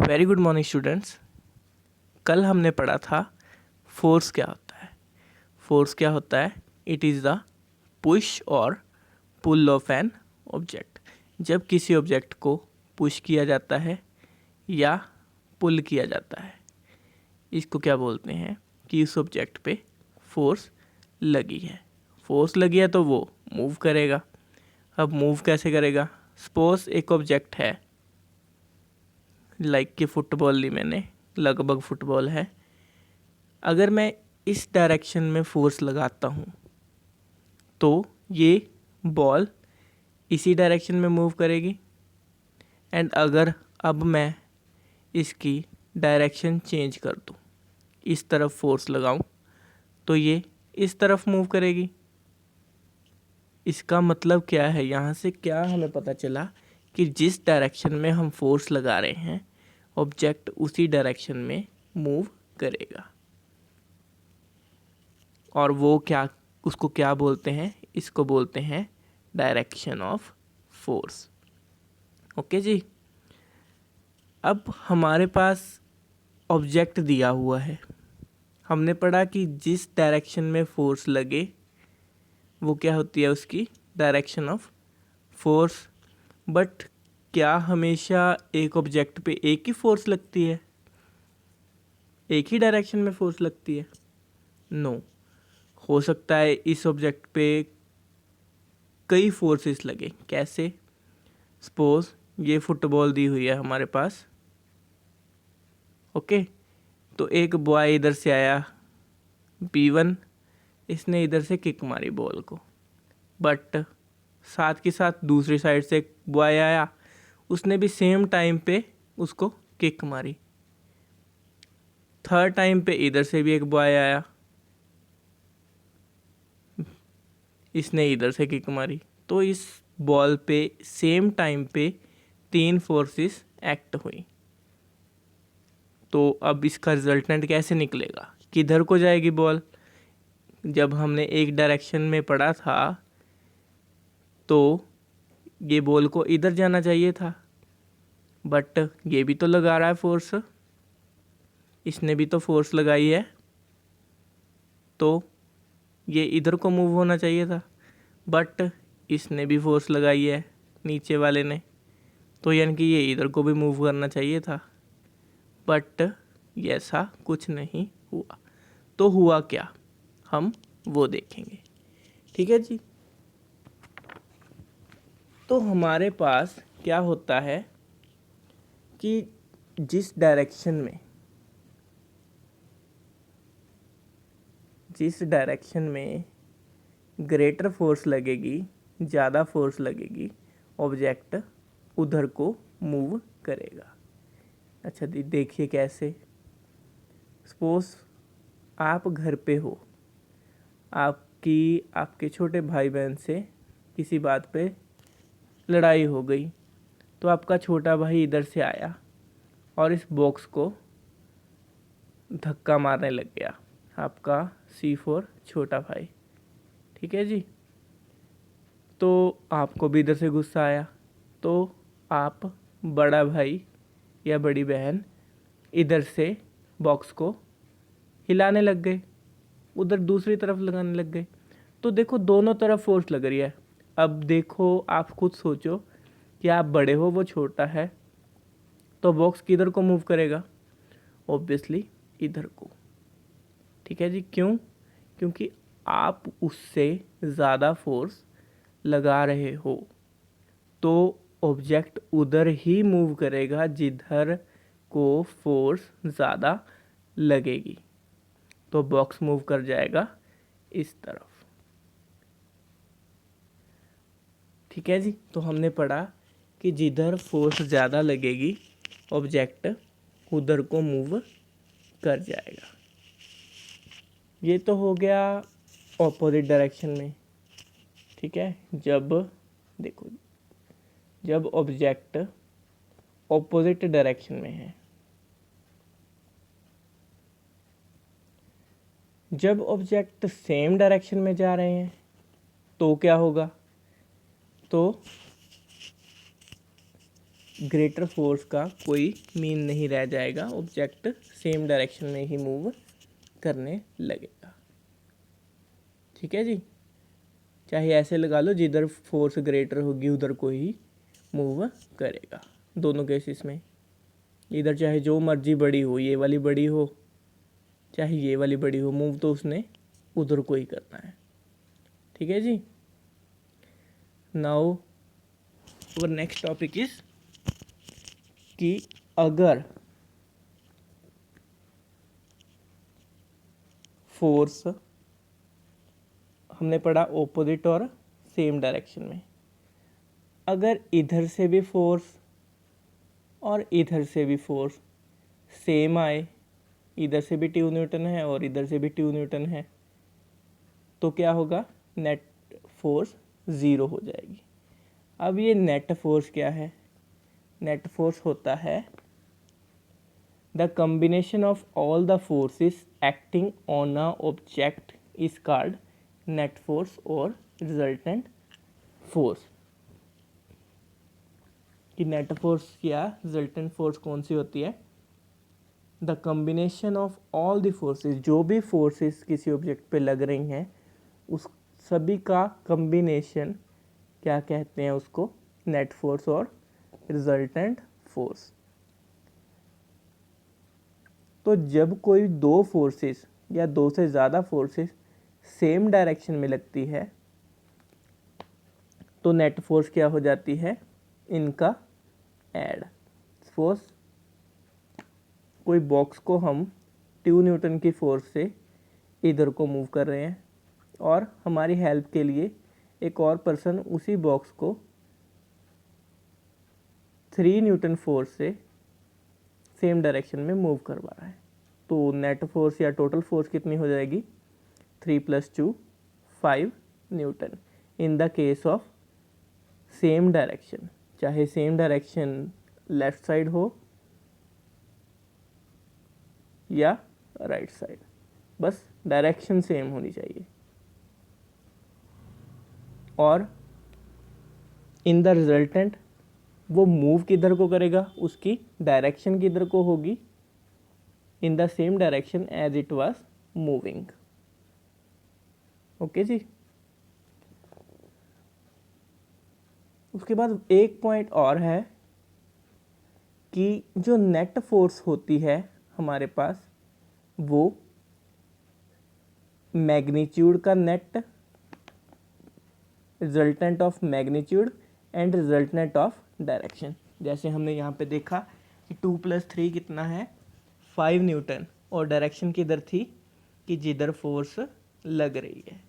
Very good morning students. कल हमने पढ़ा था फोर्स क्या होता है। फोर्स क्या होता है? इट इज़ द पुश और पुल ऑफ एन ऑब्जेक्ट। जब किसी ऑब्जेक्ट को पुश किया जाता है या पुल किया जाता है, इसको क्या बोलते हैं कि उस ऑब्जेक्ट पे फोर्स लगी है। फोर्स लगी है तो वो मूव करेगा। अब मूव कैसे करेगा? सपोज एक ऑब्जेक्ट है, लाइक कि फुटबॉल ली मैंने, लगभग फुटबॉल है। अगर मैं इस डायरेक्शन में फोर्स लगाता हूँ तो ये बॉल इसी डायरेक्शन में मूव करेगी। एंड अगर अब मैं इसकी डायरेक्शन चेंज कर दूँ, इस तरफ फोर्स लगाऊं, तो ये इस तरफ मूव करेगी। इसका मतलब क्या है? यहाँ से क्या हमें पता चला कि जिस डायरेक्शन में हम फोर्स लगा रहे हैं, ऑब्जेक्ट उसी डायरेक्शन में मूव करेगा। और वो क्या, उसको क्या बोलते हैं? इसको बोलते हैं डायरेक्शन ऑफ फोर्स। ओके जी। अब हमारे पास ऑब्जेक्ट दिया हुआ है। हमने पढ़ा कि जिस डायरेक्शन में फोर्स लगे वो क्या होती है? उसकी डायरेक्शन ऑफ फोर्स। बट क्या हमेशा एक ऑब्जेक्ट पे एक ही फोर्स लगती है? एक ही डायरेक्शन में फोर्स लगती है? नो। हो सकता है इस ऑब्जेक्ट पे कई फोर्सेस लगे। कैसे? सपोज ये फुटबॉल दी हुई है हमारे पास। ओके, तो एक बॉय इधर से आया B1, इसने इधर से किक मारी बॉल को। बट साथ के साथ दूसरी साइड से एक बॉय आया, उसने भी सेम टाइम पे उसको किक मारी। थर्ड टाइम पे इधर से भी एक बॉय आया, इसने इधर से किक मारी। तो इस बॉल पे सेम टाइम पे 3 फोर्सेस एक्ट हुई। तो अब इसका रिजल्टेंट कैसे निकलेगा? किधर को जाएगी बॉल? जब हमने एक डायरेक्शन में पढ़ा था तो ये बॉल को इधर जाना चाहिए था, बट ये भी तो लगा रहा है फोर्स, इसने भी तो फोर्स लगाई है, तो ये इधर को मूव होना चाहिए था। बट इसने भी फोर्स लगाई है, नीचे वाले ने, तो यानी कि ये इधर को भी मूव करना चाहिए था। बट ऐसा कुछ नहीं हुआ। तो हुआ क्या, हम वो देखेंगे। ठीक है जी। तो हमारे पास क्या होता है कि जिस डायरेक्शन में ग्रेटर फोर्स लगेगी, ज़्यादा फोर्स लगेगी, ऑब्जेक्ट उधर को मूव करेगा। अच्छा देखिए कैसे। सपोज आप घर पे हो, आपके छोटे भाई बहन से किसी बात पे लड़ाई हो गई, तो आपका छोटा भाई इधर से आया और इस बॉक्स को धक्का मारने लग गया, आपका C4 छोटा भाई। ठीक है जी। तो आपको भी इधर से गुस्सा आया, तो आप बड़ा भाई या बड़ी बहन इधर से बॉक्स को हिलाने लग गए, उधर दूसरी तरफ लगाने लग गए। तो देखो दोनों तरफ फोर्स लग रही है। अब देखो, आप खुद सोचो कि आप बड़े हो, वो छोटा है, तो बॉक्स किधर को मूव करेगा? ऑब्वियसली इधर को। ठीक है जी। क्यों? क्योंकि आप उससे ज़्यादा फोर्स लगा रहे हो, तो ऑब्जेक्ट उधर ही मूव करेगा जिधर को फोर्स ज़्यादा लगेगी। तो बॉक्स मूव कर जाएगा इस तरफ। ठीक है जी। तो हमने पढ़ा कि जिधर फोर्स ज़्यादा लगेगी, ऑब्जेक्ट उधर को मूव कर जाएगा। ये तो हो गया ऑपोजिट डायरेक्शन में। ठीक है। देखो, जब ऑब्जेक्ट ऑपोजिट डायरेक्शन में है, जब ऑब्जेक्ट सेम डायरेक्शन में जा रहे हैं तो क्या होगा? तो ग्रेटर फोर्स का कोई मीन नहीं रह जाएगा, ऑब्जेक्ट सेम डायरेक्शन में ही मूव करने लगेगा। ठीक है जी, चाहे ऐसे लगा लो जिधर फोर्स ग्रेटर होगी उधर को ही मूव करेगा। दोनों केसेस में इधर चाहे जो मर्जी बड़ी हो, ये वाली बड़ी हो चाहे ये वाली बड़ी हो, मूव तो उसने उधर को ही करना है। ठीक है जी। नाउ और नेक्स्ट टॉपिक इज कि अगर फोर्स हमने पढ़ा ऑपोजिट और सेम डायरेक्शन में, अगर इधर से भी फोर्स और इधर से भी फोर्स सेम आए, इधर से भी 2 न्यूटन है और इधर से भी 2 न्यूटन है, तो क्या होगा, नेट फोर्स 0 हो जाएगी। अब ये नेट फोर्स क्या है, नेट फोर्स होता है the combination of all the forces acting on a object is called net force और रिजल्टेंट फोर्स। कि नेट फोर्स या रिजल्टेंट फोर्स कौन सी होती है, the combination of all the forces, जो भी फोर्सेस किसी ऑब्जेक्ट पे लग रही हैं उस सभी का कॉम्बिनेशन क्या कहते हैं, उसको नेट फोर्स और रिजल्टेंट फोर्स। तो जब कोई दो फोर्सेस या दो से ज़्यादा फोर्सेस सेम डायरेक्शन में लगती है तो नेट फोर्स क्या हो जाती है, इनका ऐड। सपोज कोई बॉक्स को हम 2 न्यूटन की फोर्स से इधर को मूव कर रहे हैं और हमारी हेल्प के लिए एक और पर्सन उसी बॉक्स को 3 न्यूटन फोर्स से सेम डायरेक्शन में मूव करवा रहा है, तो नेट फोर्स या टोटल फोर्स कितनी हो जाएगी, 3 + 2 5 newton in the case of same direction. चाहे सेम डायरेक्शन लेफ्ट साइड हो या राइट साइड, बस डायरेक्शन सेम होनी चाहिए। और इन द रिजल्टेंट वो मूव किधर को करेगा, उसकी डायरेक्शन किधर को होगी, in the same direction as it was moving. Okay जी। उसके बाद एक पॉइंट और है कि जो नेट फोर्स होती है हमारे पास, वो मैग्नीट्यूड का net, resultant of magnitude and resultant of direction. जैसे हमने यहाँ पे देखा कि 2 + 3 कितना है, 5 न्यूटन, और डायरेक्शन किधर थी कि जिधर फोर्स लग रही है,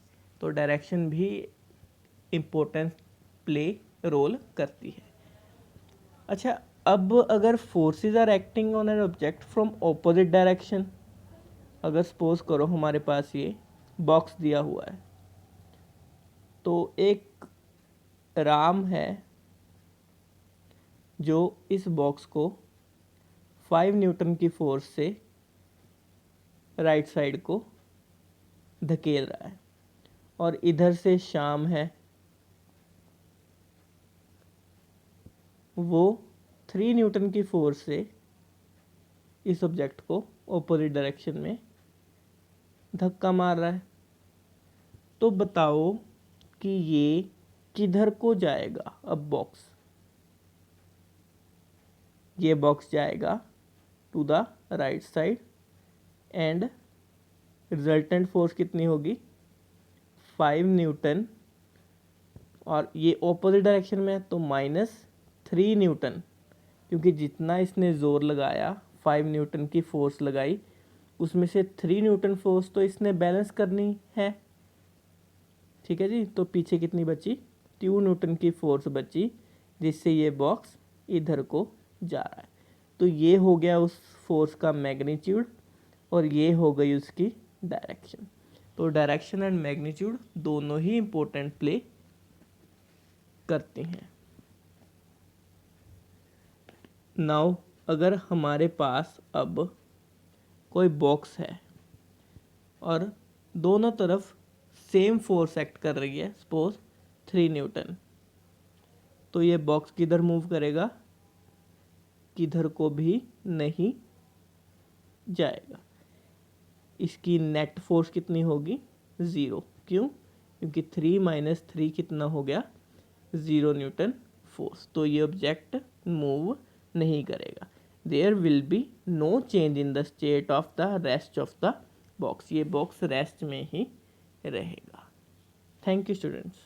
तो डायरेक्शन भी इम्पोर्टेंट प्ले रोल करती है। अच्छा, अब अगर forces are acting on an object from opposite direction, अगर सपोज करो हमारे पास ये बॉक्स दिया हुआ है, तो एक राम है जो इस बॉक्स को 5 न्यूटन की फोर्स से राइट साइड को धकेल रहा है, और इधर से श्याम है वो 3 न्यूटन की फोर्स से इस ऑब्जेक्ट को ऑपोजिट डायरेक्शन में धक्का मार रहा है। तो बताओ कि ये किधर को जाएगा। अब बॉक्स, ये बॉक्स जाएगा to the right side and resultant force कितनी होगी, 5 न्यूटन, और ये ऑपोजिट डायरेक्शन में है तो -3 न्यूटन, क्योंकि जितना इसने ज़ोर लगाया 5 न्यूटन की फोर्स लगाई, उसमें से 3 न्यूटन फोर्स तो इसने बैलेंस करनी है। ठीक है जी, तो पीछे कितनी बची, 2 न्यूटन की फोर्स बची, जिससे ये बॉक्स इधर को जा रहा है। तो ये हो गया उस फोर्स का मैग्नीट्यूड और ये हो गई उसकी डायरेक्शन। तो डायरेक्शन एंड मैग्नीट्यूड दोनों ही इम्पोर्टेंट प्ले करती हैं। नाउ अगर हमारे पास अब कोई बॉक्स है और दोनों तरफ सेम फोर्स एक्ट कर रही है, सपोज 3 न्यूटन, तो ये बॉक्स किधर मूव करेगा, किधर को भी नहीं जाएगा। इसकी नेट फोर्स कितनी होगी? 0। क्यों? क्योंकि 3 माइनस 3 कितना हो गया? 0 न्यूटन फोर्स। तो ये ऑब्जेक्ट मूव नहीं करेगा। There will be no change in the state of the rest of the box. ये बॉक्स रेस्ट में ही रहेगा। Thank you students.